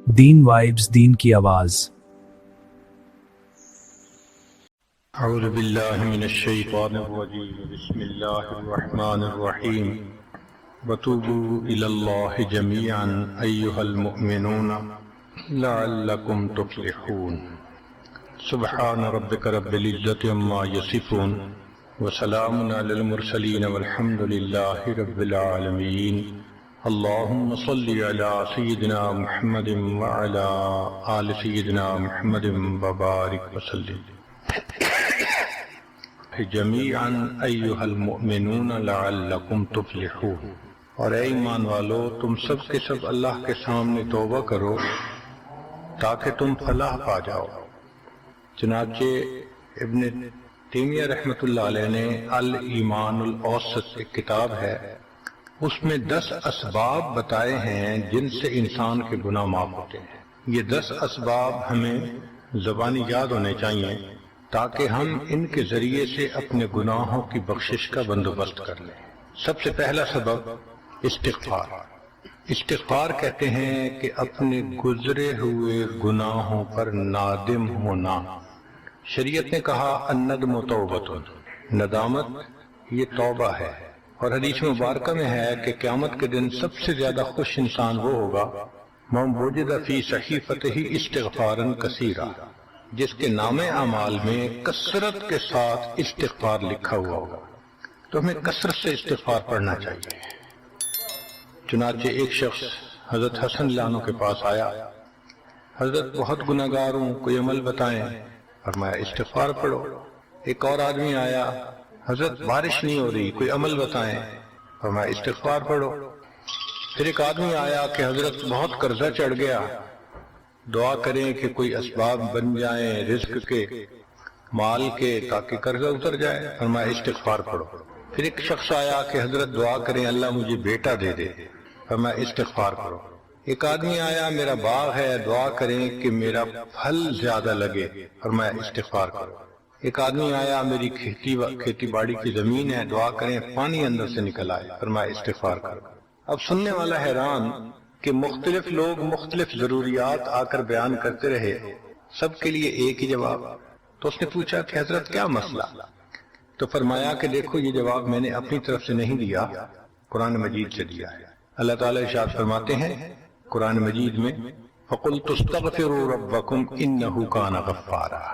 دین vibes, دین کی آواز۔ اعوذ باللہ من الشیطان الرجیم، بسم اللہ الرحمن الرحیم، وتوبوا الی اللہ جمیعا ایھا المؤمنون لعلکم تفلحون۔ سبحان ربک رب العزۃ عما یصفون وسلام علی المرسلین والحمد للہ رب العالمین۔ اللہم صل علی سیدنا محمد وعلی آل سیدنا محمد وبارک وسلم۔ جمیعا ایھا المؤمنون لعلکم تفلحون، اور اے ایمان والو تم سب کے سب اللہ کے سامنے توبہ کرو تاکہ تم فلاح پا جاؤ۔ چنانچہ ابن تیمیہ رحمۃ اللہ علیہ نے الایمان الاوسط ایک کتاب ہے، اس میں 10 اسباب بتائے ہیں جن سے انسان کے گناہ معاف ہوتے ہیں۔ یہ 10 اسباب ہمیں زبانی یاد ہونے چاہیے تاکہ ہم ان کے ذریعے سے اپنے گناہوں کی بخشش کا بندوبست کر لیں۔ سب سے پہلا سبب استغفار۔ استغفار کہتے ہیں کہ اپنے گزرے ہوئے گناہوں پر نادم ہونا۔ شریعت نے کہا الندم توبۃ، ندامت یہ توبہ ہے، اور حدیث مبارکہ میں ہے کہ قیامت کے دن سب سے زیادہ خوش انسان وہ ہوگا من وجد فی صحیفتہ استغفارا کثیرا، جس کے نام اعمال میں کثرت کے ساتھ استغفار لکھا ہوا ہوگا۔ تو ہمیں کثرت سے استغفار پڑھنا چاہیے۔ چنانچہ ایک شخص حضرت حسن اللہ عنہ کے پاس آیا، حضرت بہت گناہ گار ہوں، کوئی عمل بتائیں۔ فرمایا استغفار پڑھو۔ ایک اور آدمی آیا، حضرت بارش نہیں ہو رہی، کوئی عمل بتائیں۔ فرمایا استغفار پڑھو۔ پھر ایک آدمی آیا کہ حضرت بہت قرضہ چڑھ گیا، دعا کریں کہ کوئی اسباب بن جائیں رزق کے، مال کے، تاکہ قرضہ اتر جائے۔ فرمایا استغفار پڑھو۔ پھر ایک شخص آیا کہ حضرت دعا کریں اللہ مجھے بیٹا دے دے۔ فرمایا استغفار پڑھو۔ ایک آدمی آیا میرا باغ ہے، دعا کریں کہ میرا پھل زیادہ لگے۔ فرمایا استغفار کرو۔ ایک آدمی آیا میری کھیتی باڑی کی زمین ہے، دعا کریں پانی اندر سے نکل آئے۔ فرمایا استغفار کرو۔ اب سننے والا حیران کہ مختلف لوگ مختلف ضروریات آ کر بیان کرتے رہے، سب کے لیے ایک ہی جواب۔ تو اس نے پوچھا کہ حضرت کیا مسئلہ؟ تو فرمایا کہ دیکھو یہ جواب میں نے اپنی طرف سے نہیں دیا، قرآن مجید سے دیا ہے۔ اللہ تعالیٰ ارشاد فرماتے ہیں قرآن مجید میں فَقُلْتُ اسْتَغْفِرُوا رَبَّكُمْ إِنَّهُ كَانَ غَفَّارًا۔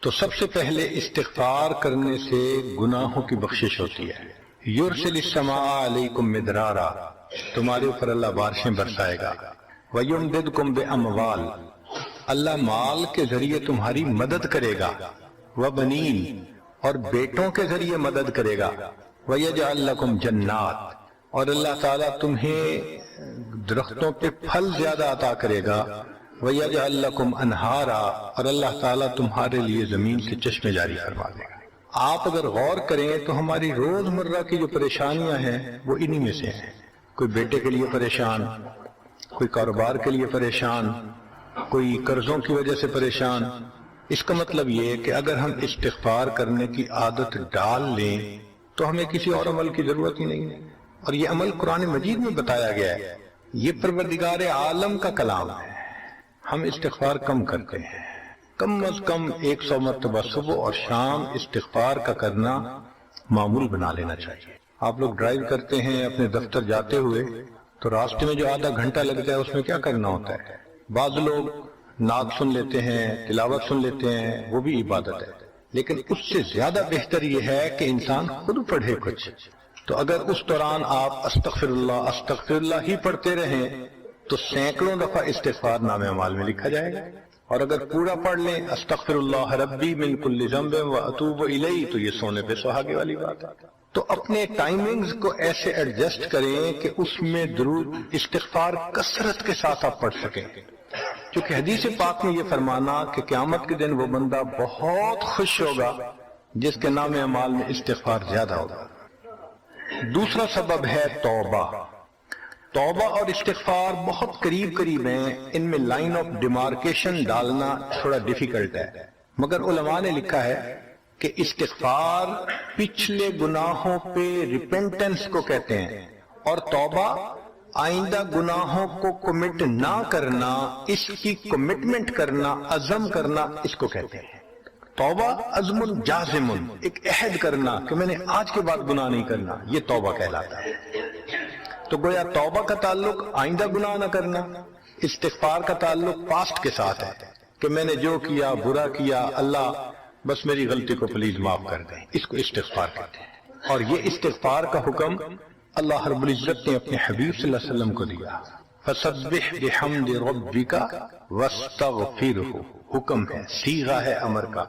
تو سب سے پہلے استغفار کرنے سے گناہوں کی بخشش ہوتی ہے۔ یرسل السماء علیکم مدرارا، تمہارے اوپر اللہ بارشیں برسائے گا۔ ویمددکم باموال، اللہ مال کے ذریعے تمہاری مدد کرے گا۔ وبنین، اور بیٹوں کے ذریعے مدد کرے گا۔ ویجعل لکم جنات، اور اللہ تعالیٰ تمہیں درختوں پہ پھل زیادہ عطا کرے گا۔ وَيَجْعَلْ لَكُمْ أَنْهَارًا، اور اللہ تعالیٰ تمہارے لیے زمین سے چشمے جاری فرما دے گا۔ آپ اگر غور کریں تو ہماری روز مرہ کی جو پریشانیاں ہیں وہ انہی میں سے ہیں۔ کوئی بیٹے کے لیے پریشان، کوئی کاروبار کے لیے پریشان، کوئی قرضوں کی وجہ سے پریشان۔ اس کا مطلب یہ ہے کہ اگر ہم استغفار کرنے کی عادت ڈال لیں تو ہمیں کسی اور عمل کی ضرورت ہی نہیں ہے۔ اور یہ عمل قرآن مجید میں بتایا گیا ہے، یہ پروردگار عالم کا کلام ہے۔ ہم استغفار کم کرتے ہیں، کم از کم 100 مرتبہ صبح اور شام استغفار کا کرنا معمول بنا لینا چاہیے۔ آپ لوگ ڈرائیو کرتے ہیں اپنے دفتر جاتے ہوئے تو راستے میں جو آدھا گھنٹہ لگتا ہے اس میں کیا کرنا ہوتا ہے؟ بعض لوگ نعت سن لیتے ہیں، تلاوت سن لیتے ہیں، وہ بھی عبادت ہے، لیکن اس سے زیادہ بہتر یہ ہے کہ انسان خود پڑھے کچھ۔ تو اگر اس دوران آپ استغفر اللہ ہی پڑھتے رہیں تو سینکڑوں دفعہ استغفار نام اعمال میں لکھا جائے گا، اور اگر پورا پڑھ لیں استغفر اللہ ربی من کل ذنب واتوب الیہ تو یہ سونے پہ سہاگے والی بات ہے۔ تو اپنے ٹائمنگز کو ایسے ایڈجسٹ کریں کہ اس میں درود استغفار کثرت کے ساتھ آپ پڑھ سکیں، کیونکہ حدیث پاک میں یہ فرمانا کہ قیامت کے دن وہ بندہ بہت خوش ہوگا جس کے نام اعمال میں استغفار زیادہ ہوگا۔ دوسرا سبب ہے توبہ۔ توبہ اور استغفار بہت قریب ہیں، ان میں لائن آف ڈیمارکیشن ڈالنا تھوڑا ڈیفیکلٹ ہے، مگر علماء نے لکھا ہے کہ استغفار پچھلے گناہوں پہ ریپینٹنس کو کہتے ہیں، اور توبہ آئندہ گناہوں کو کمٹ نہ کرنا، اس کی کمٹمنٹ کرنا، عزم کرنا، اس کو کہتے ہیں توبہ۔ عزم جازم، ایک عہد کرنا کہ میں نے آج کے بعد گناہ نہیں کرنا، یہ توبہ کہلاتا ہے۔ تو گویا توبہ کا تعلق آئندہ گناہ نہ کرنا، استغفار کا تعلق پاسٹ کے ساتھ ہے کہ میں نے جو کیا برا کیا، اللہ بس میری غلطی کو پلیز معاف کر دیں، اس کو استغفار کہتے ہیں۔ اور یہ استغفار کا حکم اللہ رب العزت نے اپنے حبیب صلی اللہ علیہ وسلم کو دیا، فسبح بحمد ربک واستغفرہ، حکم ہے، صیغہ ہے امر کا۔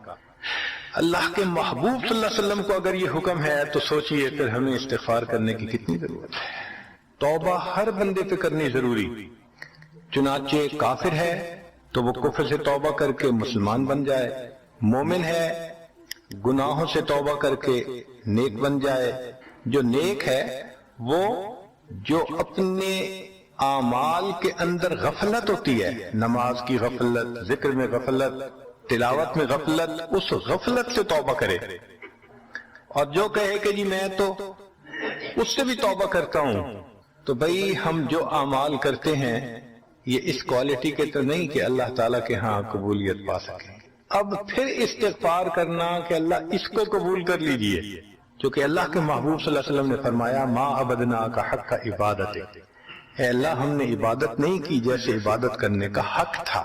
اللہ کے محبوب صلی اللہ علیہ وسلم کو اگر یہ حکم ہے تو سوچئے پھر ہمیں استغفار کرنے کی کتنی ضرورت ہے۔ توبہ ہر بندے پہ کرنی ضروری، چنانچہ کافر ہے تو وہ کفر سے توبہ کر کے مسلمان بن جائے، مومن ہے گناہوں سے توبہ کر کے نیک بن جائے۔ جو نیک ہے وہ جو اپنے اعمال کے اندر غفلت ہوتی ہے، نماز کی غفلت، ذکر میں غفلت، تلاوت میں غفلت، اس غفلت سے توبہ کرے، اور جو کہے کہ جی میں تو اس سے بھی توبہ کرتا ہوں، تو بھئی ہم جو اعمال کرتے ہیں یہ اس کوالٹی کے تو نہیں کہ اللہ تعالیٰ کے ہاں قبولیت پا سکیں۔ اب پھر استغفار کرنا کہ اللہ اس کو قبول کر لیجئے، چونکہ اللہ کے محبوب صلی اللہ علیہ وسلم نے فرمایا ما عبدنا کا حق کا عبادت، اے اللہ ہم نے عبادت نہیں کی جیسے عبادت کرنے کا حق تھا۔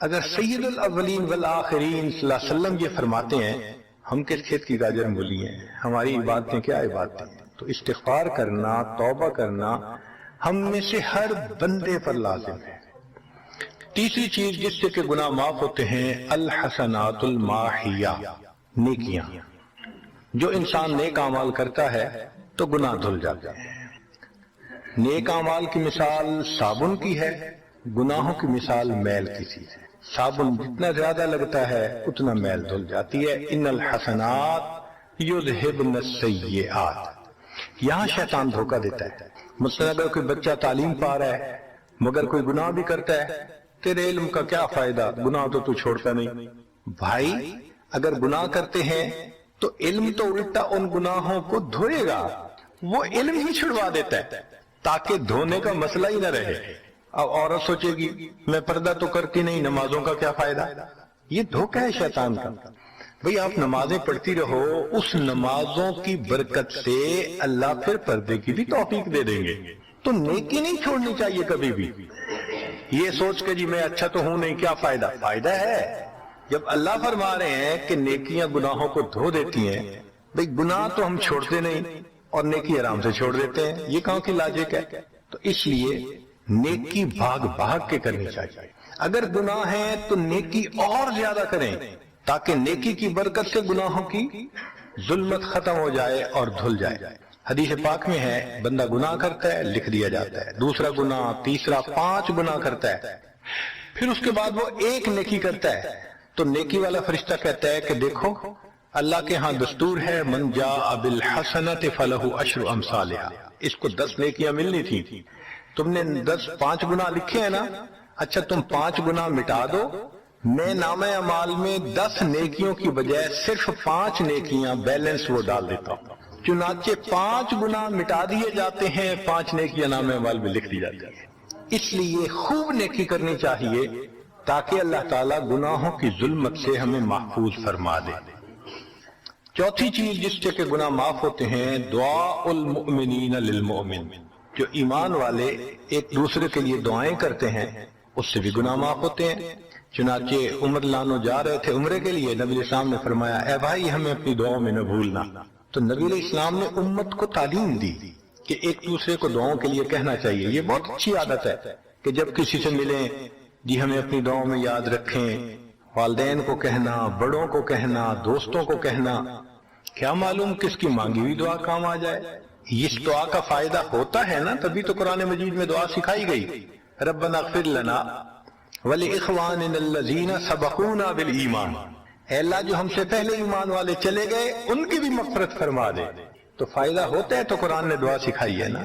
اگر سید الاولین والآخرین صلی اللہ علیہ وسلم یہ فرماتے ہیں، ہم کس کھیت کی گاجر مولی ہیں، ہماری عبادتیں کیا عبادتیں ہیں؟ تو استغفار کرنا، توبہ کرنا ہم میں سے ہر بندے پر لازم ہے۔ تیسری چیز جس سے کہ گناہ معاف ہوتے ہیں، الحسنات الماحیہ، نیکیاں۔ جو انسان نیک اعمال کرتا ہے تو گناہ دھل جاتے ہیں۔ نیک اعمال کی مثال صابن کی ہے، گناہوں کی مثال میل کی چیز ہے۔ صابن جتنا زیادہ لگتا ہے اتنا میل دھل جاتی ہے۔ ان الحسنات یذہبن السیئات، یہاں شیطان دھوکہ دیتا ہے۔ مثلا اگر کوئی بچہ تعلیم پا رہا ہے مگر کوئی گناہ بھی کرتا ہے، تیرے علم کا کیا فائدہ، گناہ تو چھوڑتا نہیں۔ بھائی اگر گناہ کرتے ہیں تو علم تو الٹا ان گناہوں کو دھوئے گا، وہ علم ہی چھڑوا دیتا ہے تاکہ دھونے کا مسئلہ ہی نہ رہے۔ اب عورت سوچے گی میں پردہ تو کرتی نہیں، نمازوں کا کیا فائدہ، یہ دھوکہ ہے شیطان کا۔ بھئی آپ نمازیں پڑھتی رہو، اس نمازوں کی برکت سے اللہ پھر پردے کی بھی توفیق دے دیں گے۔ تو نیکی نہیں چھوڑنی چاہیے کبھی بھی، یہ سوچ کے جی میں اچھا تو ہوں نہیں، کیا فائدہ، فائدہ ہے۔ جب اللہ فرما رہے ہیں کہ نیکیاں گناہوں کو دھو دیتی ہیں، بھئی گناہ تو ہم چھوڑتے نہیں اور نیکی آرام سے چھوڑ دیتے ہیں، یہ کہاں کی لاجک ہے؟ تو اس لیے نیکی بھاگ بھاگ کے کرنی چاہیے۔ اگر گناہ ہے تو نیکی اور زیادہ کریں تاکہ نیکی کی برکت سے گناہوں کی ظلمت ختم ہو جائے اور دھل جائے۔ حدیث پاک میں ہے بندہ گناہ کرتا ہے لکھ دیا جاتا ہے، دوسرا گناہ، تیسرا، 5 گناہ کرتا ہے، پھر اس کے بعد وہ ایک نیکی کرتا ہے تو نیکی والا فرشتہ کہتا ہے کہ دیکھو اللہ کے ہاں دستور ہے من جاء بالحسنۃ فلہ عشر امثالھا، اس کو 10 نیکیاں ملنی تھی، تم نے 5 گناہ لکھے ہیں نا، اچھا تم 5 گناہ مٹا دو، میں نامہ اعمال میں 10 نیکیوں کی بجائے صرف 5 نیکیاں بیلنس وہ ڈال دیتا ہوں۔ چنانچہ 5 گناہ مٹا دیے جاتے ہیں، 5 نیکیاں نامہ اعمال میں لکھ دی جاتی ہیں۔ اس لیے خوب نیکی کرنی چاہیے تاکہ اللہ تعالیٰ گناہوں کی ظلمت سے ہمیں محفوظ فرما دے۔ چوتھی چیز جس سے کہ گناہ معاف ہوتے ہیں، دعاء المؤمنین للمؤمن، جو ایمان والے ایک دوسرے کے لیے دعائیں کرتے ہیں اس سے بھی گناہ معاف ہوتے ہیں۔ چنانچہ عمر لانو جا رہے تھے عمرے کے لیے، نبی علیہ السلام نے فرمایا اے بھائی ہمیں اپنی دعاؤں میں نہ بھولنا۔ تو نبی علیہ السلام نے امت کو تعلیم دی کہ ایک دوسرے کو دعاؤں کے لیے کہنا چاہیے۔ یہ بہت اچھی عادت ہے کہ جب کسی سے ملیں جی ہمیں اپنی دعاؤں میں یاد رکھیں، والدین کو کہنا، بڑوں کو کہنا، دوستوں کو کہنا، کیا معلوم کس کی مانگی ہوئی دعا کام آ جائے۔ اس دعا کا فائدہ ہوتا ہے نا، تبھی تو قرآن مجید میں دعا سکھائی گئی، ربنا اغفر لنا ولاخواننا الذین سبقونا بالایمان، اے اللہ جو ہم سے پہلے ایمان والے چلے گئے ان کی بھی مغفرت فرما دے۔ تو فائدہ ہوتا ہے تو قرآن نے دعا سکھائی ہے نا۔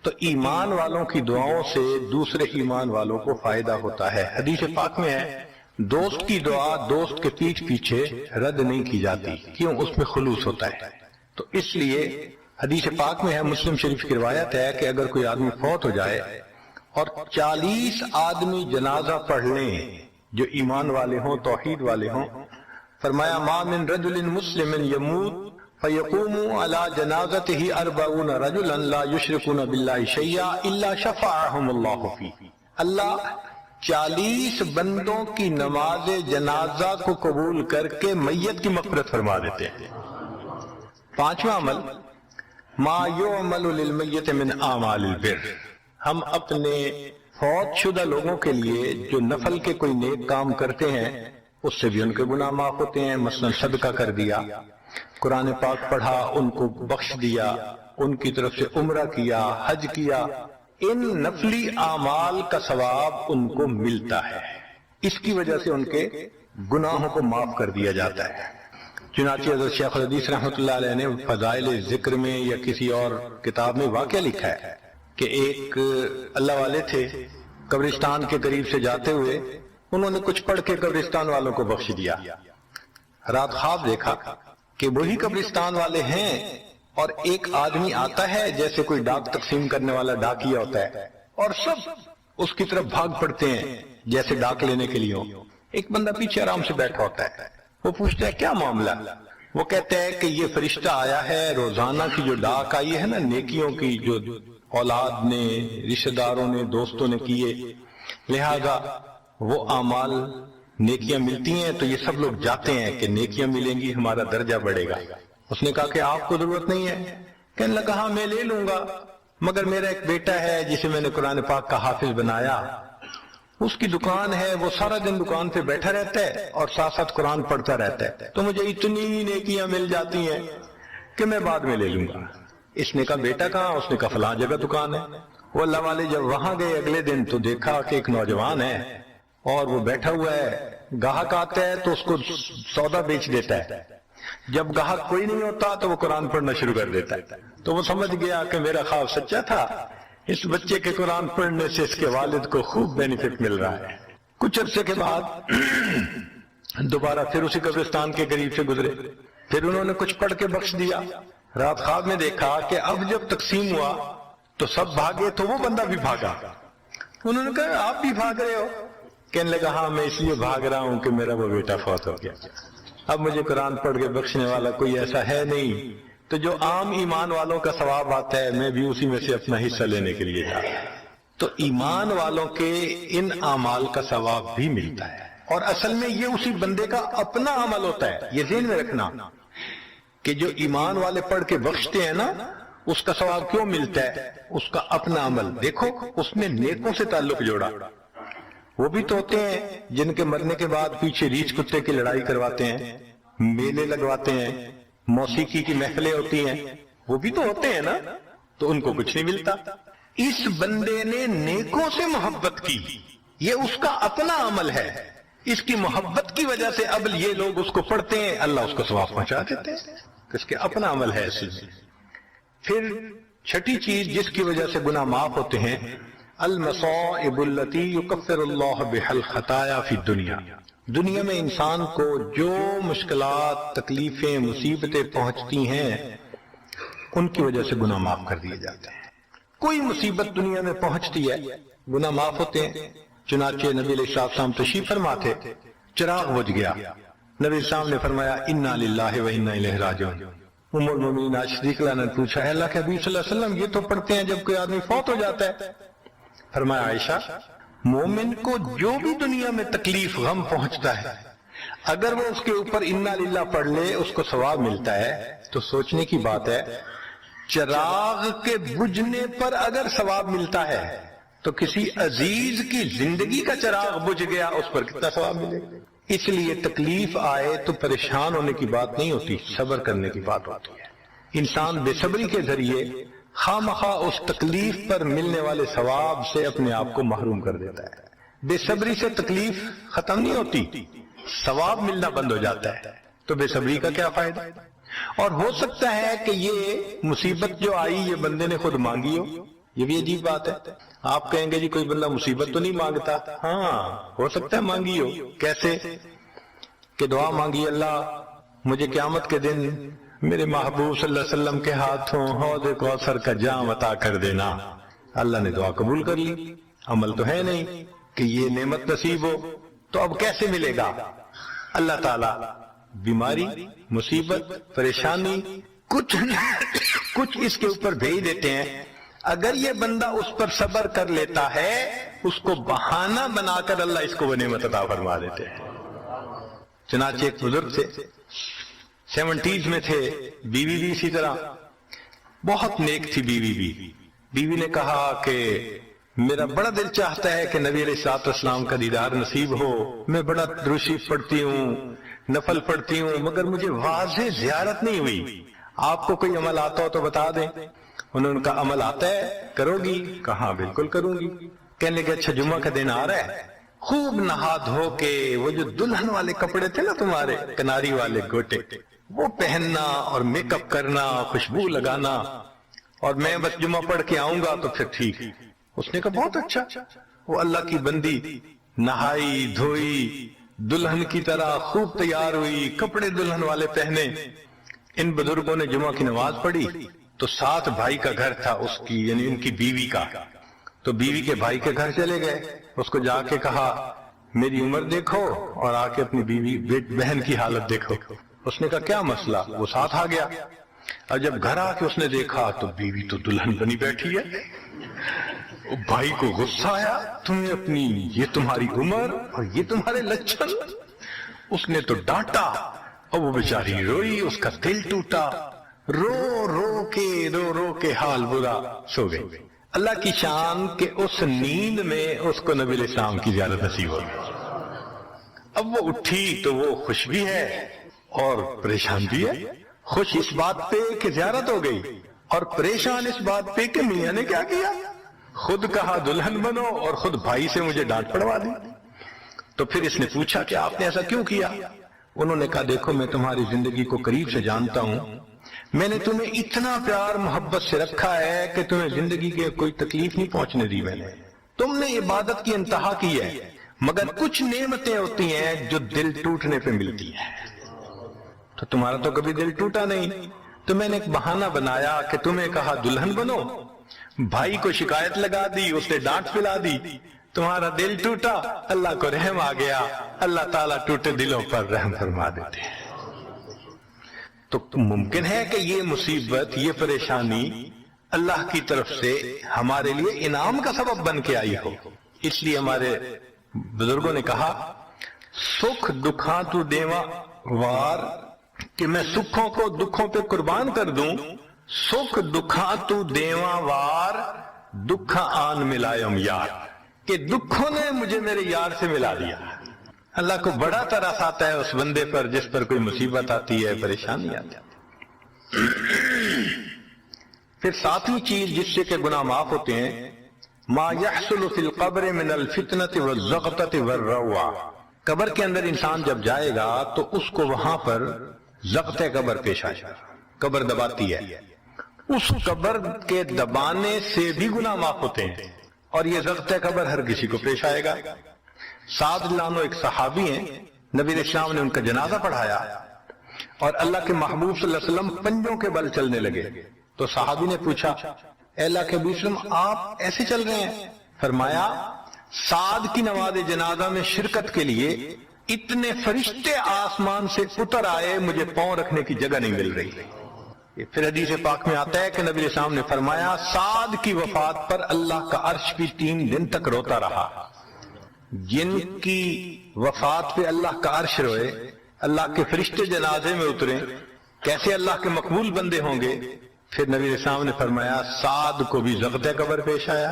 تو ایمان والوں کی دعاؤں سے دوسرے ایمان والوں کو فائدہ ہوتا ہے۔ حدیث پاک میں ہے دوست کی دعا دوست کے پیٹھ پیچھے رد نہیں کی جاتی، کیوں؟ اس میں خلوص ہوتا ہے۔ تو اس لیے حدیث پاک میں ہے، مسلم شریف کی روایت ہے کہ اگر کوئی آدمی فوت ہو جائے اور 40 آدمی جنازہ پڑھ لیں جو ایمان والے ہوں، توحید والے ہوں، فرمایا ما من رجل مسلم یموت فیقوم علی جنازتہ 40 رجلا لا یشرکون باللہ شیئا الا شفعهم اللہ فیہ، اللہ 40 بندوں کی نماز جنازہ کو قبول کر کے میت کی مغفرت فرما دیتے ہیں۔ پانچواں عمل ما یعمل للمیت من اعمال البر، ہم اپنے فوت شدہ لوگوں کے لیے جو نفل کے کوئی نیک کام کرتے ہیں اس سے بھی ان کے گناہ معاف ہوتے ہیں، مثلا صدقہ کر دیا، قرآن پاک پڑھا، ان کو بخش دیا، ان کی طرف سے عمرہ کیا، حج کیا، ان نفلی اعمال کا ثواب ان کو ملتا ہے، اس کی وجہ سے ان کے گناہوں کو معاف کر دیا جاتا ہے۔ چنانچہ حضرت شیخ الحدیث رحمۃ اللہ علیہ نے فضائل ذکر میں یا کسی اور کتاب میں واقعہ لکھا ہے کہ ایک اللہ والے تھے، قبرستان کے قریب سے جاتے ہوئے انہوں نے کچھ پڑھ کے قبرستان والوں کو بخش دیا۔ رات خواب دیکھا کہ وہی قبرستان والے ہیں اور ایک آدمی آتا ہے جیسے کوئی ڈاک تقسیم کرنے والا ڈاکیا ہوتا ہے، اور سب اس کی طرف بھاگ پڑتے ہیں جیسے ڈاک لینے کے لیے ہو۔ ایک بندہ پیچھے آرام سے بیٹھا ہوتا ہے، وہ پوچھتا ہے کیا معاملہ؟ وہ کہتا ہے کہ یہ فرشتہ آیا ہے، روزانہ کی جو ڈاک آئی ہے نا نیکیوں کی، جو اولاد نے، رشتہ داروں نے، دوستوں نے کیے، لہذا وہ اعمال نیکیاں ملتی ہیں تو یہ سب لوگ جاتے ہیں کہ نیکیاں ملیں گی، ہمارا درجہ بڑھے گا۔ اس نے کہا کہ آپ کو ضرورت نہیں ہے؟ کہنے لگا ہاں میں لے لوں گا، مگر میرا ایک بیٹا ہے جسے میں نے قرآن پاک کا حافظ بنایا، اس کی دکان ہے، وہ سارا دن دکان پہ بیٹھا رہتا ہے اور ساتھ ساتھ قرآن پڑھتا رہتا ہے، تو مجھے اتنی نیکیاں مل جاتی ہیں کہ میں بعد میں لے لوں گا۔ اس نے کہا بیٹا کہاں؟ اس نے کہا فلاں جگہ دکان ہے۔ وہ اللہ والے جب وہاں گئے اگلے دن تو دیکھا کہ ایک نوجوان ہے اور وہ بیٹھا ہوا ہے، گاہک آتا ہے تو اس کو سودا بیچ دیتا ہے، جب گاہک کوئی نہیں ہوتا تو وہ قرآن پڑھنا شروع کر دیتا ہے۔ تو وہ سمجھ گیا کہ میرا خواب سچا تھا، اس بچے کے قرآن پڑھنے سے اس کے والد کو خوب بینیفٹ مل رہا ہے۔ کچھ عرصے کے بعد دوبارہ پھر اسی قبرستان کے قریب سے گزرے، پھر انہوں نے کچھ پڑھ کے بخش دیا۔ رات خواب میں دیکھا کہ اب جب تقسیم ہوا تو سب بھاگے تو وہ بندہ بھی بھاگا۔ انہوں نے کہا آپ بھی بھاگ رہے ہو؟ کہنے لگا ہاں میں اس لیے بھاگ رہا ہوں کہ میرا وہ بیٹا فوت ہو گیا، اب مجھے قرآن پڑھ کے بخشنے والا کوئی ایسا ہے نہیں، تو جو عام ایمان والوں کا ثواب آتا ہے میں بھی اسی میں سے اپنا حصہ لینے کے لیے جا رہا ہوں۔ تو ایمان والوں کے ان اعمال کا ثواب بھی ملتا ہے، اور اصل میں یہ اسی بندے کا اپنا عمل ہوتا ہے۔ یہ ذہن میں رکھنا کہ جو ایمان والے پڑھ کے بخشتے ہیں نا، اس کا ثواب کیوں ملتا ہے؟ اس کا اپنا عمل۔ دیکھو اس نے نیکوں سے تعلق جوڑا، وہ بھی تو ہوتے ہیں جن کے مرنے کے بعد پیچھے ریچھ کتے کی لڑائی کرواتے ہیں، میلے لگواتے ہیں، موسیقی کی محفلیں ہوتی ہیں، وہ بھی تو ہوتے ہیں نا، تو ان کو کچھ نہیں ملتا۔ اس بندے نے نیکوں سے محبت کی، یہ اس کا اپنا عمل ہے، اس کی محبت کی وجہ سے اب یہ لوگ اس کو پڑھتے ہیں، اللہ اس کو ثواب پہنچا دیتے ہیں، اس کے اپنا عمل ہے اس میں۔ پھر چھٹی چیز جس کی وجہ سے گناہ معاف ہوتے ہیں، المصائب التي يكفر الله بها الخطايا في الدنيا، دنیا میں انسان کو جو مشکلات، تکلیفیں، مصیبتیں پہنچتی ہیں ان کی وجہ سے گناہ معاف کر دیے جاتے ہیں۔ کوئی مصیبت دنیا میں پہنچتی ہے گناہ معاف ہوتے ہیں۔ چنانچہ نبی علیہ السلام تشریف فرما تھے، چراغ بجھ گیا، نبی علیہ السلام نے فرمایا انا للہ و انا الیہ راجعون۔ ام المؤمنین عائشہ صدیقہ نے پوچھا ہے اللہ کے حبیب صلی اللہ علیہ وسلم یہ تو پڑھتے ہیں جب کوئی آدمی فوت ہو جاتا ہے؟ فرمایا عائشہ مومن کو جو بھی دنیا میں تکلیف غم پہنچتا ہے اگر وہ اس کے اوپر انا للہ پڑھ لے اس کو ثواب ملتا ہے۔ تو سوچنے کی بات ہے، چراغ کے بجھنے پر اگر ثواب ملتا ہے تو کسی عزیز کی زندگی کا چراغ بجھ گیا اس پر کتنا ثواب ملے گا۔ اس لیے تکلیف آئے تو پریشان ہونے کی بات نہیں ہوتی، صبر کرنے کی بات ہوتی ہے۔ انسان بے صبری کے ذریعے خواہ مخواہ اس تکلیف پر ملنے والے ثواب سے اپنے آپ کو محروم کر دیتا ہے۔ بے صبری سے تکلیف ختم نہیں ہوتی، ثواب ملنا بند ہو جاتا ہے، تو بے صبری کا کیا فائدہ؟ اور ہو سکتا ہے کہ یہ مصیبت جو آئی یہ بندے نے خود مانگی ہو، یہ بھی عجیب بات ہے۔ آپ کہیں گے جی کوئی بندہ مصیبت تو نہیں مانگتا، ہاں ہو سکتا ہے مانگی ہو۔ کیسے کہ دعا مانگی اللہ مجھے قیامت کے دن میرے محبوب صلی اللہ علیہ وسلم کے ہاتھوں حوض کوثر کا جام عطا کر دینا۔ اللہ نے دعا قبول کر لی، عمل تو ہے نہیں کہ یہ نعمت نصیب ہو، تو اب کیسے ملے گا؟ اللہ تعالیٰ بیماری، مصیبت، پریشانی کچھ اس کے اوپر بھیج دیتے ہیں۔ اگر یہ بندہ اس پر صبر کر لیتا ہے، اس کو بہانہ بنا کر اللہ اس کو وہ نعمت عطا فرما دیتے ہیں۔ چنانچہ ایک بزرگ تھے، 70s میں تھے، بیوی بھی اسی طرح بہت نیک تھی۔ بیوی نے کہا کہ میرا بڑا دل چاہتا ہے کہ نبی علیہ الصلوۃ والسلام کا دیدار نصیب ہو، میں بڑا درود شریف پڑھتی ہوں، نفل پڑھتی ہوں، مگر مجھے واضح زیارت نہیں ہوئی۔ آپ کو کوئی عمل آتا ہو تو بتا دیں۔ انہوں نے کہا عمل آتا ہے، کرو گی؟ کہا بالکل کروں گی۔ کہنے لگے اچھا جمعہ کا دن آ رہا ہے، خوب نہا دھو کے وہ جو دلہن والے کپڑے تھے نا تمہارے، کناری والے گوٹے، وہ پہننا اور میک اپ کرنا، خوشبو لگانا، اور میں بس جمعہ پڑھ کے آؤں گا تو پھر ٹھیک۔ اس نے کہا بہت اچھا۔ وہ اللہ کی بندی نہائی دھوئی، دلہن کی طرح خوب تیار ہوئی، کپڑے دلہن والے پہنے۔ ان بزرگوں نے جمعہ کی نماز پڑھی تو ساتھ بھائی کا گھر تھا اس کی، یعنی ان کی بیوی کا، تو بیوی کے بھائی کے گھر چلے گئے۔ اس کو جا کے کہا میری عمر دیکھو اور آ کے اپنی بیوی بہن کی حالت دیکھو۔ اس نے کہا کیا مسئلہ؟ وہ ساتھ آ گیا، اور جب گھر آ کے اس نے دیکھا تو بیوی تو دلہن بنی بیٹھی ہے۔ بھائی کو غصہ آیا، تمہیں اپنی یہ تمہاری عمر اور یہ تمہارے لچھن۔ اس نے تو ڈانٹا اور وہ بیچاری روئی، اس کا دل ٹوٹا، رو رو کے حال برا، سو گئی۔ اللہ کی شان کہ اس نیند میں اس کو نبی علیہ السلام کی زیارت نصیب ہو گئی۔ اب وہ اٹھی تو وہ خوش بھی ہے اور پریشان بھی ہے۔ خوش اس بات پہ کہ زیارت ہو گئی، اور پریشان اس بات پہ کہ میاں نے کیا کیا، خود کہا دلہن بنو اور خود بھائی سے مجھے ڈانٹ پڑوا دی۔ تو پھر اس نے پوچھا کہ آپ نے ایسا کیوں کیا؟ انہوں نے کہا دیکھو میں تمہاری زندگی کو قریب سے جانتا ہوں، میں نے تمہیں اتنا پیار محبت سے رکھا ہے کہ تمہیں زندگی کے کوئی تکلیف نہیں پہنچنے دی میں نے۔ تم نے عبادت کی انتہا کی ہے، مگر کچھ نعمتیں ہوتی ہیں جو دل ٹوٹنے پہ ملتی ہیں، تو تمہارا تو کبھی دل ٹوٹا نہیں، تو میں نے ایک بہانہ بنایا کہ تمہیں کہا دلہن بنو، بھائی کو شکایت لگا دی، اس نے ڈانٹ پلا دی، تمہارا دل ٹوٹا، اللہ کو رحم آ گیا، اللہ تعالیٰ ٹوٹے دلوں پر رحم فرما دیتے ہیں۔ تو ممکن ہے کہ یہ مصیبت، یہ پریشانی اللہ کی طرف سے ہمارے لیے انعام کا سبب بن کے آئی ہو۔ اس لیے ہمارے بزرگوں نے کہا سکھ دکھاں تو دیواں وار، کہ میں سکھوں کو دکھوں پہ قربان کر دوں، سکھ دکھاں تو دیواں وار، دکھا آن ملائم یار، کہ دکھوں نے مجھے میرے یار سے ملا دیا۔ اللہ کو بڑا ترس آتا ہے اس بندے پر جس پر کوئی مصیبت آتی ہے، پریشانی آتی ہے۔ پھر ساتویں چیز جس سے کہ گناہ معاف ہوتے ہیں، ما يحصل فی القبر من الفتنة والزغطة والروع، قبر کے اندر انسان جب جائے گا تو اس کو وہاں پر ضغط قبر پیش آئے گا، قبر دباتی ہے، اس قبر کے دبانے سے بھی گناہ معاف ہوتے ہیں، اور یہ ضغط قبر ہر کسی کو پیش آئے گا۔ سعد رضی اللہ عنہ ایک صحابی ہیں، نبی علیہ السلام نے ان کا جنازہ پڑھایا اور اللہ کے محبوب صلی اللہ علیہ وسلم پنجوں کے بل چلنے لگے، تو صحابی نے پوچھا اے اللہ کے حبیب صلی اللہ علیہ وسلم آپ ایسے چل رہے ہیں؟ فرمایا سعد کی نماز جنازہ میں شرکت کے لیے اتنے فرشتے آسمان سے اتر آئے، مجھے پاؤں رکھنے کی جگہ نہیں مل رہی۔ پھر حدیث پاک میں آتا ہے کہ نبی علیہ السلام نے فرمایا سعد کی وفات پر اللہ کا عرش بھی 3 دن تک روتا رہا۔ جن کی وفات پہ اللہ کا عرش روئے، اللہ کے فرشتے جنازے میں اتریں، کیسے اللہ کے مقبول بندے ہوں گے؟ پھر نبی علیہ السلام نے فرمایا سعد کو بھی ضغط قبر پیش آیا۔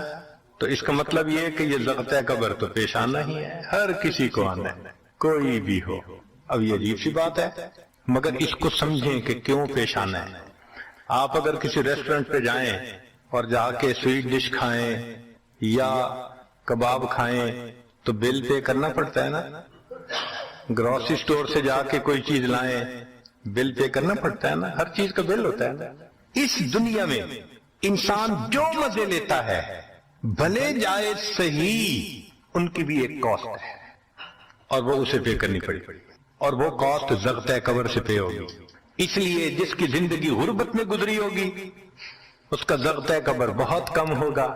تو اس کا مطلب یہ ہے کہ یہ ضغط قبر تو پیش آنا ہی ہے، ہر کسی کو آنا ہے، کوئی بھی ہو۔ اب یہ عجیب سی بات ہے، مگر اس کو سمجھیں کہ کیوں پیش آنا ہے۔ آپ اگر کسی ریسٹورنٹ پہ جائیں اور جا کے سویٹ ڈش کھائیں یا کباب کھائیں تو بل پے کرنا پڑتا ہے نا، گروسری سٹور سے جا کے کوئی چیز لائیں بل پے کرنا پڑتا ہے نا، ہر چیز کا بل ہوتا ہے نا۔ اس دنیا میں انسان جو مزے لیتا ہے بھلے جائے صحیح، ان کی بھی ایک کاسٹ ہے اور وہ اسے پے کرنی پڑی، اور وہ کاسٹ ضغط قبر سے پے ہوگی۔ اس لیے جس کی زندگی غربت میں گزری ہوگی اس کا ضبط قبر بہت کم ہوگا،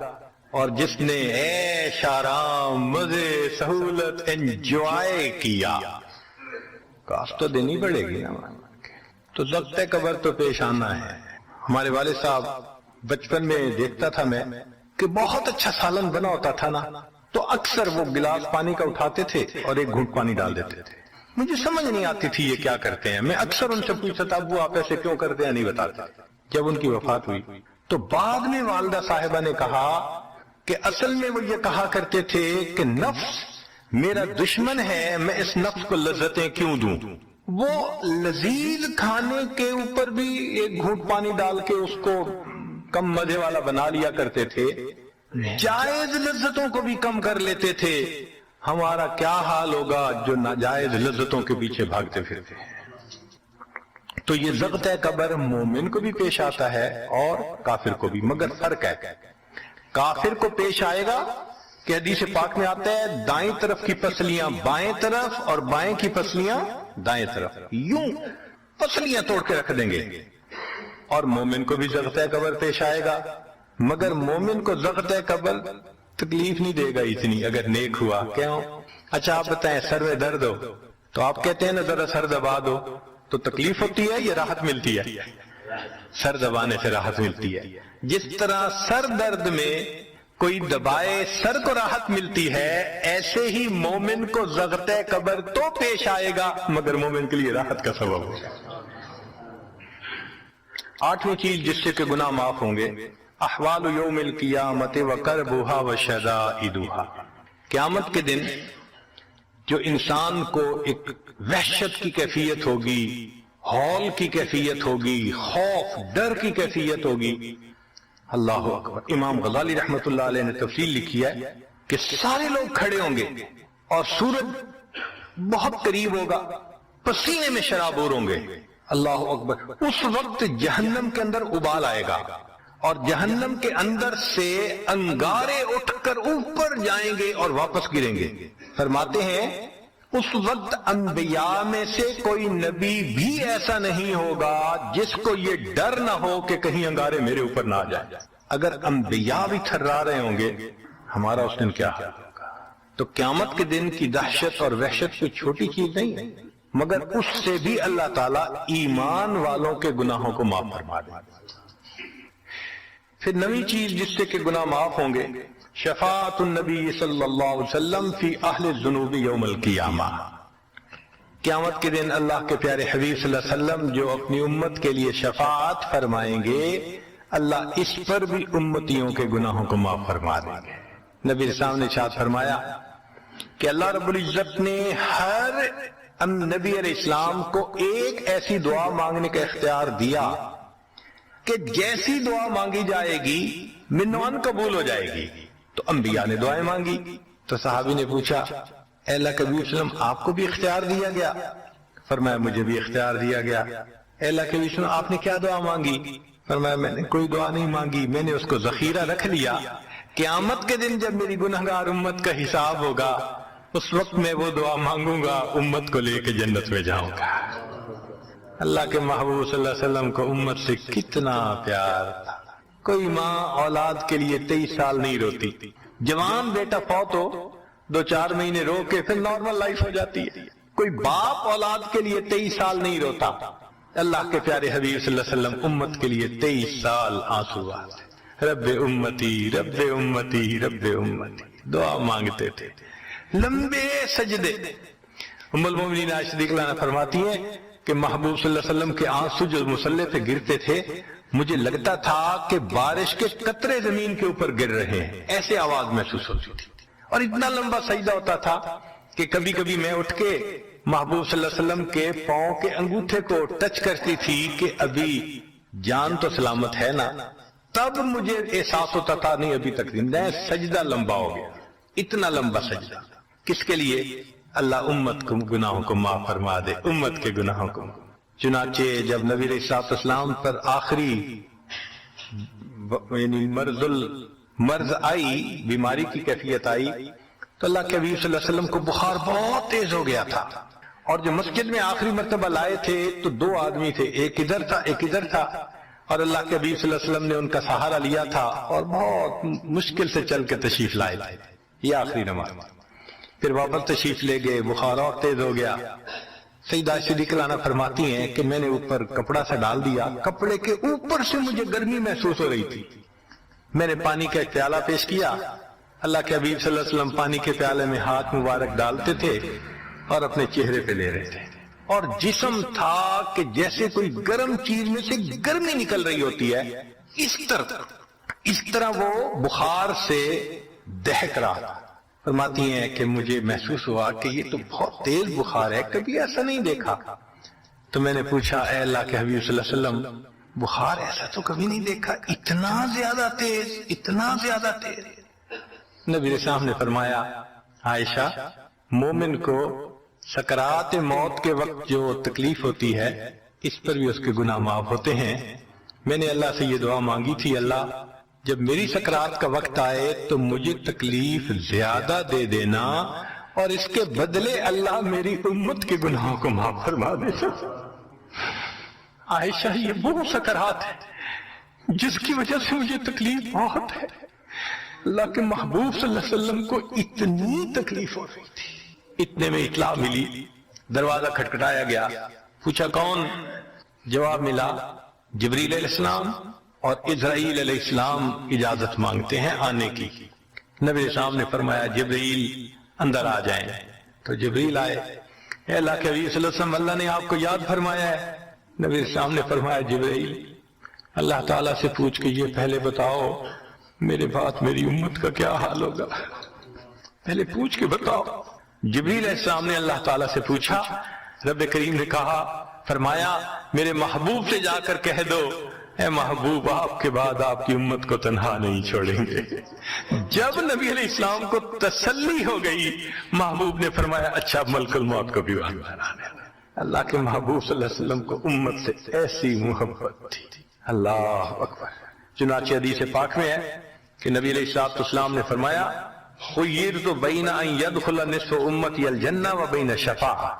اور جس نے عیش آرام مزے سہولت انجوائے کیا کاست تو دینی پڑے گی نا، تو ضبط قبر تو پیش آنا ہے۔ ہمارے والد صاحب بچپن میں دیکھتا تھا میں کہ بہت اچھا سالن بنا ہوتا تھا نا، تو اکثر وہ گلاس پانی کا اٹھاتے تھے اور ایک گھونٹ پانی ڈال دیتے تھے۔ مجھے سمجھ نہیں آتی تھی یہ کیا کرتے ہیں، میں اکثر ان سے پوچھتا تھا ابو آپ ایسے کیوں کرتے ہیں، نہیں بتاتے۔ جب ان کی وفات ہوئی تو بعد میں والدہ صاحبہ نے کہا کہ اصل میں وہ یہ کہا کرتے تھے کہ نفس میرا دشمن ہے، میں اس نفس کو لذتیں کیوں دوں۔ وہ لذیذ کھانے کے اوپر بھی ایک گھونٹ پانی ڈال کے اس کو کم مزے والا بنا لیا کرتے تھے، جائز لذتوں کو بھی کم کر لیتے تھے۔ ہمارا کیا حال ہوگا جو ناجائز لذتوں کے پیچھے بھاگتے پھرتے ہیں۔ تو یہ ضبط قبر مومن کو بھی پیش آتا ہے اور کافر کو بھی، مگر فرق ہے، کافر کو پیش آئے گا کہ حدیث پاک میں آتا ہے دائیں طرف کی پسلیاں بائیں طرف اور بائیں کی پسلیاں دائیں طرف، یوں پسلیاں توڑ کے رکھ دیں گے۔ اور مومن کو بھی ضبط قبر پیش آئے گا، مگر مومن کو ضبط قبر تکلیف نہیں دے گا اتنی اگر نیک ہوا۔ کیوں؟ اچھا آپ بتائیں سر میں درد ہو تو آپ کہتے ہیں نا ذرا سر دبا دو، تو تکلیف ہوتی ہے یا راحت ملتی ہے؟ سر دبانے سے راحت ملتی ہے۔ جس طرح سر درد میں کوئی دبائے سر کو راحت ملتی ہے، ایسے ہی مومن کو ضبط قبر تو پیش آئے گا مگر مومن کے لیے راحت کا سبب ہوگا۔ آٹھویں چیز جس سے کہ گناہ معاف ہوں گے، احوال یوم القیامت وکربها وشدائدها، قیامت کے دن جو انسان کو ایک وحشت کی کیفیت ہوگی، ہول کی کیفیت ہوگی، خوف ڈر کی کیفیت ہوگی۔ اللہ اکبر۔ امام غزالی رحمت اللہ علیہ نے تفصیل لکھی ہے کہ سارے لوگ کھڑے ہوں گے اور سورج بہت قریب ہوگا، پسینے میں شرابور ہوں گے۔ اللہ اکبر۔ اس وقت جہنم کے اندر ابال آئے گا اور جہنم کے اندر سے انگارے اٹھ کر اوپر جائیں گے اور واپس گریں گے۔ فرماتے ہیں اس وقت انبیاء میں سے کوئی نبی بھی ایسا نہیں ہوگا جس کو یہ ڈر نہ ہو کہ کہیں انگارے میرے اوپر نہ آ جائیں۔ اگر انبیاء بھی تھرا رہے ہوں گے ہمارا اس دن کیا حال ہوگا۔ تو قیامت کے دن کی دہشت اور وحشت کوئی چھوٹی چیز نہیں ہے، مگر اس سے بھی اللہ تعالیٰ ایمان والوں کے گناہوں کو معاف فرما دے۔ پھر نویں چیز جس سے کہ گناہ معاف ہوں گے، شفاعت النبی صلی اللہ علیہ وسلم فی اہل الذنوب یوم القیامہ، قیامت کے دن اللہ کے پیارے حبیب صلی اللہ علیہ وسلم جو اپنی امت کے لیے شفاعت فرمائیں گے، اللہ اس پر بھی امتیوں کے گناہوں کو معاف فرما دیں گے۔ نبی اسلام نے ارشاد فرمایا کہ اللہ رب العزت نے ہر نبی علیہ السلام کو ایک ایسی دعا مانگنے کا اختیار دیا کہ جیسی دعا مانگی جائے گی منوان قبول ہو جائے گی۔ تو انبیاء نے دعائیں مانگی تو صحابی نے پوچھا اے اللہ کے نبی وسلم آپ کو بھی اختیار دیا گیا؟ فرمایا مجھے بھی اختیار دیا گیا۔ اے اللہ کے نبی وسلم آپ نے کیا دعا مانگی؟ فرمایا میں نے کوئی دعا نہیں مانگی، میں نے اس کو ذخیرہ رکھ لیا، قیامت کے دن جب میری گنہگار امت کا حساب ہوگا اس وقت میں وہ دعا مانگوں گا، امت کو لے کے جنت میں جاؤں گا۔ اللہ کے محبوب صلی اللہ علیہ وسلم کو امت سے کتنا پیار تھا۔ کوئی ماں اولاد کے لیے 23 سال نہیں روتی، جوان بیٹا فوت ہو 2-4 مہینے رو کے پھر نارمل لائف ہو جاتی ہے۔ کوئی باپ اولاد کے لیے 23 سال نہیں روتا۔ اللہ کے پیارے حبیب صلی اللہ علیہ وسلم امت کے لیے 23 سال آنسو آتے، رب امتی رب امتی رب امتی دعا مانگتے تھے، لمبے سجدے۔ ام المومنین عائشہ صدیقہ عنہا فرماتی ہیں کہ محبوب صلی اللہ علیہ وسلم کے آنسو جو مصلی پہ گرتے تھے مجھے لگتا تھا کہ بارش کے قطرے زمین کے اوپر گر رہے ہیں، ایسے آواز محسوس ہوتی تھی۔ اور اتنا لمبا سجدہ ہوتا تھا کہ کبھی کبھی میں اٹھ کے محبوب صلی اللہ علیہ وسلم کے پاؤں کے انگوٹھے کو ٹچ کرتی تھی کہ ابھی جان تو سلامت ہے نا، تب مجھے احساس ہوتا تھا نہیں ابھی تک زندہ ہے، سجدہ لمبا ہو گیا۔ اتنا لمبا سجدہ کس کے لیے؟ اللہ امت کو گناہوں کو معاف فرما دے، امت کے گناہوں کو۔ چنانچہ جب نبی علیہ السلام پر آخری یعنی مرض آئی، بیماری کی کیفیت آئی، تو اللہ کے حبیب صلی اللہ علیہ وسلم کو بخار بہت تیز ہو گیا تھا اور جو مسجد میں آخری مرتبہ لائے تھے تو 2 آدمی تھے، ایک ادھر تھا ایک ادھر تھا، اور اللہ کے حبیب صلی اللہ علیہ وسلم نے ان کا سہارا لیا تھا اور بہت مشکل سے چل کے تشریف لائے تھے۔ یہ آخری نماز، پھر واپس تشریف لے گئے، بخار اور تیز ہو گیا۔ سیدہ صدیقہ عنہا فرماتی ہیں کہ میں نے اوپر کپڑا سا ڈال دیا، کپڑے کے اوپر سے مجھے گرمی محسوس ہو رہی تھی، میں نے پانی کا ایک پیالہ پیش کیا، اللہ کے حبیب صلی اللہ علیہ وسلم پانی کے پیالے میں ہاتھ مبارک ڈالتے تھے اور اپنے چہرے پہ لے رہے تھے، اور جسم تھا کہ جیسے کوئی گرم چیز میں سے گرمی نکل رہی ہوتی ہے، اس طرح وہ بخار سے دہک رہا تھا۔ فرماتی ہیں کہ مجھے محسوس ہوا کہ یہ تو بہت تیز بخار ہے، کبھی ایسا نہیں دیکھا۔ تو میں نے پوچھا اے اللہ کے حبیب صلی اللہ علیہ وسلم، بخار ایسا تو کبھی نہیں دیکھا، اتنا زیادہ تیز، اتنا زیادہ تیز؟ نبی علیہ السلام نے فرمایا عائشہ، مومن کو سکرات موت کے وقت جو تکلیف ہوتی ہے اس پر بھی اس کے گناہ معاف ہوتے ہیں۔ میں نے اللہ سے یہ دعا مانگی تھی، اللہ جب میری سکرات کا وقت آئے تو مجھے تکلیف زیادہ دے دینا، اور اس کے بدلے اللہ میری امت کے گناہوں کو معاف فرما دے۔ عائشہ، یہ وہ سکرات ہے جس کی وجہ سے مجھے تکلیف بہت ہے، اللہ کے محبوب صلی اللہ علیہ وسلم کو اتنی تکلیف ہو رہی تھی۔ اتنے میں اطلاع ملی، دروازہ کھٹکھٹایا گیا، پوچھا کون؟ جواب ملا جبریل علیہ السلام اور اسرائیل علیہ السلام اجازت مانگتے ہیں آنے کی۔ نبی علیہ السلام نے فرمایا جبریل اندر آ جائیں، تو جبریل آئے۔ اے اللہ کے حبیب صلی اللہ علیہ وسلم، اللہ نے آپ کو یاد فرمایا ہے۔ نبی علیہ السلام نے فرمایا جبریل، اللہ تعالیٰ سے پوچھ کے یہ پہلے بتاؤ میرے بعد میری امت کا کیا حال ہوگا، پہلے پوچھ کے بتاؤ۔ جبریل علیہ السلام نے اللہ تعالیٰ سے پوچھا، رب کریم نے کہا، فرمایا میرے محبوب سے جا کر کہہ دو اے محبوب، آپ کے بعد آپ کی امت کو تنہا نہیں چھوڑیں گے۔ جب نبی علیہ السلام کو تسلی ہو گئی، محبوب نے فرمایا اچھا ملک الموت کو بھی وہاں آنے۔ اللہ کے محبوب صلی اللہ علیہ وسلم کو امت سے ایسی محبت تھی، اللہ اکبر۔ چنانچہ حدیث پاک میں ہے کہ نبی علیہ السلام نے فرمایا خیرت بین ان یدخل نصف امتی الجنہ و بین شفاعہ،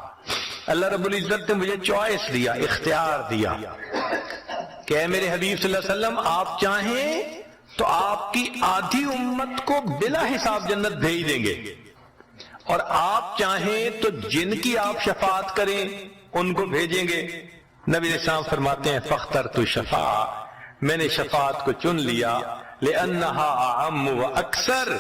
اللہ رب العزت نے مجھے چوائس دیا، اختیار دیا کہ اے میرے حبیب صلی اللہ علیہ وسلم، آپ چاہیں تو آپ کی آدھی امت کو بلا حساب جنت بھیج دیں گے، اور آپ چاہیں تو جن کی آپ شفاعت کریں ان کو بھیجیں گے۔ نبی علیہ السلام فرماتے ہیں فاخترت الشفاعہ، میں نے شفاعت کو چن لیا، لأنہا اعم و اکثر،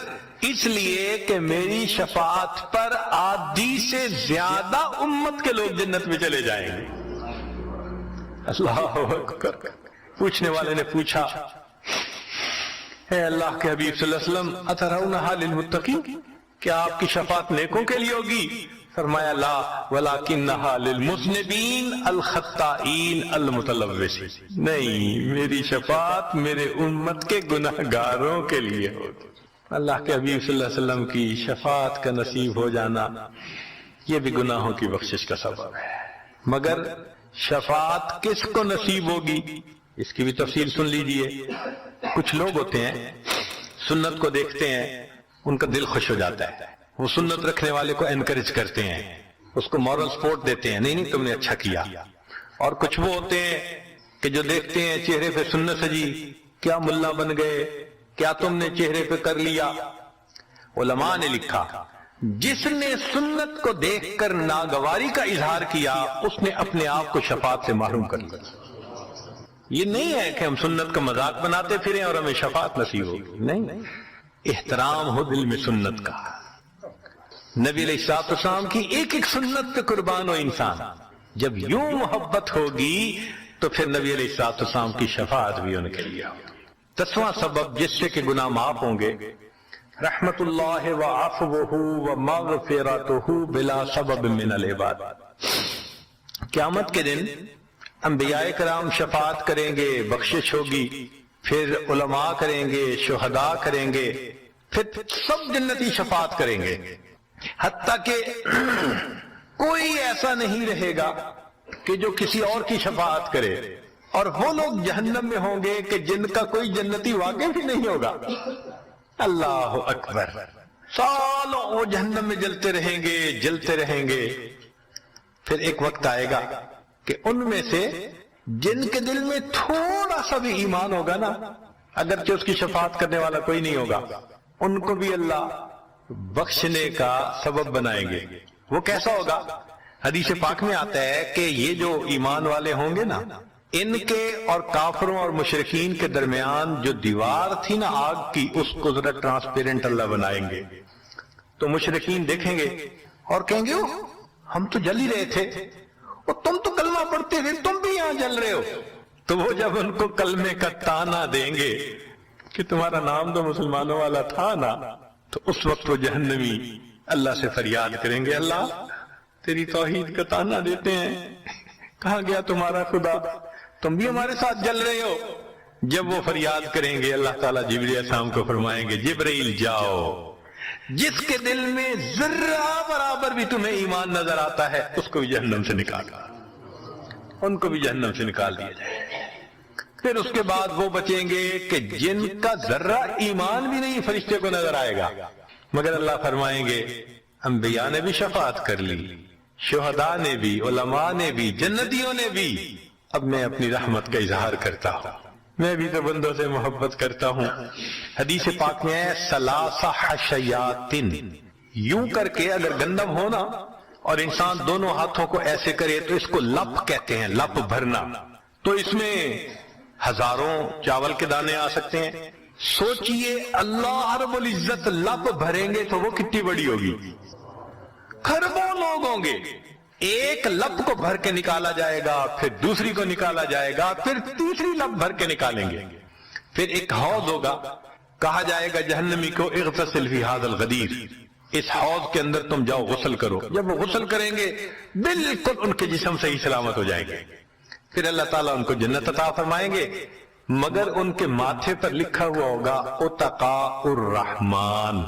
اس لیے کہ میری شفاعت پر آدھی سے زیادہ امت کے لوگ جنت میں چلے جائیں گے۔ اللہ اکبر۔ پوچھنے والے نے پوچھا اے اللہ کے حبیب صلی اللہ علیہ وسلم، اترونہا للمتقین، کیا آپ کی شفاعت نیکوں کے لیے ہوگی؟ فرمایا لا ولکنہا للمذنبین الخطائین المتلوثین، نہیں، میری شفاعت میرے امت کے گناہ گاروں کے لیے ہوگی۔ اللہ کے حبیب صلی اللہ علیہ وسلم کی شفاعت کا نصیب ہو جانا یہ بھی گناہوں کی بخشش کا سبب ہے۔ مگر شفاعت کس کو نصیب ہوگی اس کی بھی تفصیل سن لیجئے۔ کچھ لوگ ہوتے ہیں سنت کو دیکھتے ہیں، ان کا دل خوش ہو جاتا ہے، وہ سنت رکھنے والے کو انکریج کرتے ہیں، اس کو مورل سپورٹ دیتے ہیں، نہیں تم نے اچھا کیا۔ اور کچھ وہ ہوتے ہیں کہ جو دیکھتے ہیں چہرے پہ سنت سجی، کیا ملا بن گئے، کیا تم نے چہرے پہ کر لیا۔ علماء نے لکھا جس نے سنت کو دیکھ کر ناگواری کا اظہار کیا اس نے اپنے آپ کو شفاعت سے محروم کر لیا۔ یہ نہیں ہے کہ ہم سنت کا مذاق بناتے پھریں اور ہمیں شفاعت نصیب ہوگی، نہیں، احترام ہو دل میں سنت کا۔ نبی علیہ السلام کی ایک ایک سنت پہ قربان ہو انسان، جب یوں محبت ہوگی تو پھر نبی علیہ السلام کی شفاعت بھی ان کے لیے ہوگی۔ 10واں سبب جس سے کہ گناہ معاف ہوں گے، رحمت اللہ و عفوہ و مغفرتہ بلا سبب من العباد، قیامت کے دن انبیاء کرام شفاعت کریں گے، بخشش ہوگی، پھر علماء کریں گے، شہداء کریں گے، پھر سب جنتی شفاعت کریں گے، حتیٰ کہ کوئی ایسا نہیں رہے گا کہ جو کسی اور کی شفاعت کرے، اور وہ لوگ جہنم میں ہوں گے کہ جن کا کوئی جنتی واقع بھی نہیں ہوگا۔ اللہ اکبر۔ سالوں وہ جہنم میں جلتے رہیں گے، جلتے رہیں گے، پھر ایک وقت آئے گا کہ ان میں سے جن کے دل میں تھوڑا سا بھی ایمان ہوگا نا، اگرچہ اس کی شفاعت کرنے والا کوئی نہیں ہوگا، ان کو بھی اللہ بخشنے کا سبب بنائیں گے۔ وہ کیسا ہوگا؟ حدیث پاک میں آتا ہے کہ یہ جو ایمان والے ہوں گے نا، ان کے اور کافروں اور مشرکین کے درمیان جو دیوار تھی نا آگ کی، اس کو ذرا ٹرانسپیرنٹ اللہ بنائیں گے۔ تو مشرکین دیکھیں گے اور کہیں گے ہم تو جل ہی رہے تھے، اور تم تو کلمہ پڑھتے تھے، تم بھی یہاں جل رہے ہو۔ تو وہ جب ان کو کلمے کا تانا دیں گے کہ تمہارا نام تو مسلمانوں والا تھا نا، تو اس وقت وہ جہنمی اللہ سے فریاد کریں گے، اللہ تیری توحید کا تانا دیتے ہیں، کہاں گیا تمہارا خدا، تم بھی ہمارے ساتھ جل رہے ہو۔ جب وہ فریاد کریں گے، اللہ تعالیٰ جبریل علیہ السلام کو فرمائیں گے، جبریل جاؤ، جس کے دل میں ذرہ برابر بھی تمہیں ایمان نظر آتا ہے اس کو بھی جہنم سے نکالا، ان کو بھی جہنم سے نکال دیا جائے۔ پھر اس کے بعد وہ بچیں گے کہ جن کا ذرہ ایمان بھی نہیں فرشتے کو نظر آئے گا، مگر اللہ فرمائیں گے انبیاء نے بھی شفاعت کر لی، شہداء نے بھی، علماء نے بھی، جنتیوں نے بھی، اب میں اپنی رحمت کا اظہار کرتا ہوں، میں بھی تو بندوں سے محبت کرتا ہوں۔ حدیث پاک میں ہے ثلاثہ حشیاتن، یوں کر کے اگر گندم ہونا اور انسان دونوں ہاتھوں کو ایسے کرے تو اس کو لپ کہتے ہیں، لپ بھرنا، تو اس میں ہزاروں چاول کے دانے آ سکتے ہیں۔ سوچئے اللہ رب العزت لپ بھریں گے تو وہ کتنی بڑی ہوگی، کھربوں لوگ ہوں گے، ایک لپ کو بھر کے نکالا جائے گا، پھر دوسری کو نکالا جائے گا، پھر تیسری لپ بھر کے نکالیں گے۔ پھر ایک حوض ہوگا، کہا جائے گا جہنمی کو اغتسل فی ھذا الغدیر، اس حوض کے اندر تم جاؤ غسل کرو۔ جب وہ غسل کریں گے بالکل ان کے جسم صحیح سلامت ہو جائیں گے۔ پھر اللہ تعالیٰ ان کو جنت عطا فرمائیں گے، مگر ان کے ماتھے پر لکھا ہوا ہوگا اتقاء الرحمن،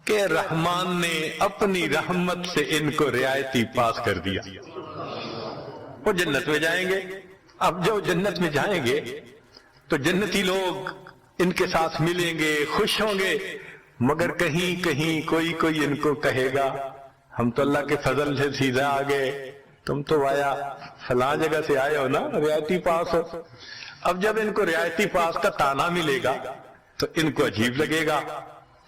کہ رحمان نے اپنی رحمت سے ان کو رعایتی پاس کر دیا، وہ جنت میں جائیں گے۔ اب جو جنت میں جائیں گے تو جنتی لوگ ان کے ساتھ ملیں گے، خوش ہوں گے، مگر کہیں کہیں کوئی ان کو کہے گا ہم تو اللہ کے فضل سے سیدھا آ گئے، تم تو آیا فلاں جگہ سے آئے ہو نا، رعایتی پاس ہو۔ اب جب ان کو رعایتی پاس کا تانا ملے گا تو ان کو عجیب لگے گا۔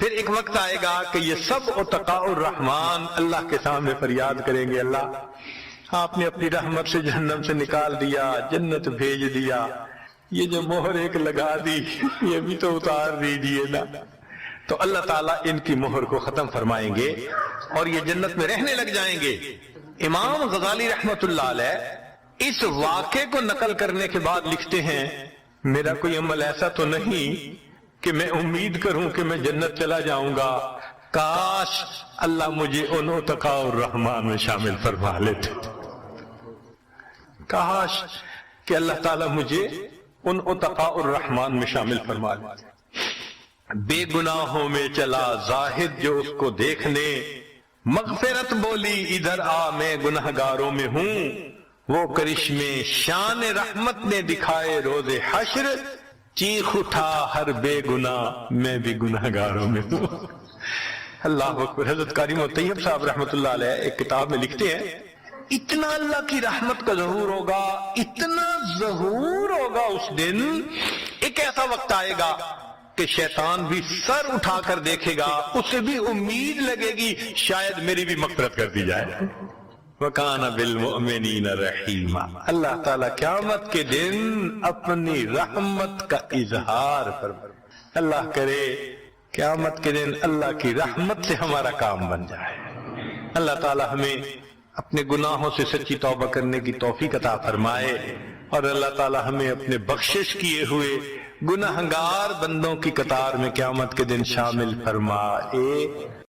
پھر ایک وقت آئے گا کہ یہ سب اتقاء الرحمن اللہ کے سامنے فریاد کریں گے، اللہ آپ نے اپنی رحمت سے جہنم سے نکال دیا، جنت بھیج دیا، یہ جو مہر ایک لگا دی یہ بھی تو اتار دیجیے نا۔ تو اللہ تعالیٰ ان کی مہر کو ختم فرمائیں گے اور یہ جنت میں رہنے لگ جائیں گے۔ امام غزالی رحمت اللہ علیہ اس واقعے کو نقل کرنے کے بعد لکھتے ہیں، میرا کوئی عمل ایسا تو نہیں کہ میں امید کروں کہ میں جنت چلا جاؤں گا، کاش اللہ مجھے ان اتقاء الرحمن میں شامل فرما لیتے، کاش کہ اللہ تعالیٰ مجھے ان اتقاء الرحمن میں شامل فرما لیتے۔ بے گناہوں میں چلا زاہد جو اس کو دیکھنے، مغفرت بولی ادھر آ میں گنہگاروں میں ہوں، وہ کرشمے شان رحمت نے دکھائے روز حشر، چیخ اٹھا ہر بے گناہ میں بھی گنہگاروں میں ہوں۔ اللہ اکبر۔ حضرت قاری طیب صاحب رحمت اللہ علیہ ایک کتاب میں لکھتے ہیں، اتنا اللہ کی رحمت کا ظہور ہوگا، اتنا ظہور ہوگا اس دن، ایک ایسا وقت آئے گا کہ شیطان بھی سر اٹھا کر دیکھے گا، اسے بھی امید لگے گی شاید میری بھی مغفرت کر دی جائے۔ وَكَانَ بِالْمُؤْمِنِينَ رَحِيمًا۔ اللہ تعالیٰ قیامت کے دن اپنی رحمت کا اظہار فرمائے۔ اللہ کرے قیامت کے دن اللہ کی رحمت سے ہمارا کام بن جائے۔ اللہ تعالیٰ ہمیں اپنے گناہوں سے سچی توبہ کرنے کی توفیق عطا فرمائے، اور اللہ تعالیٰ ہمیں اپنے بخشش کیے ہوئے گنہگار بندوں کی قطار میں قیامت کے دن شامل فرمائے۔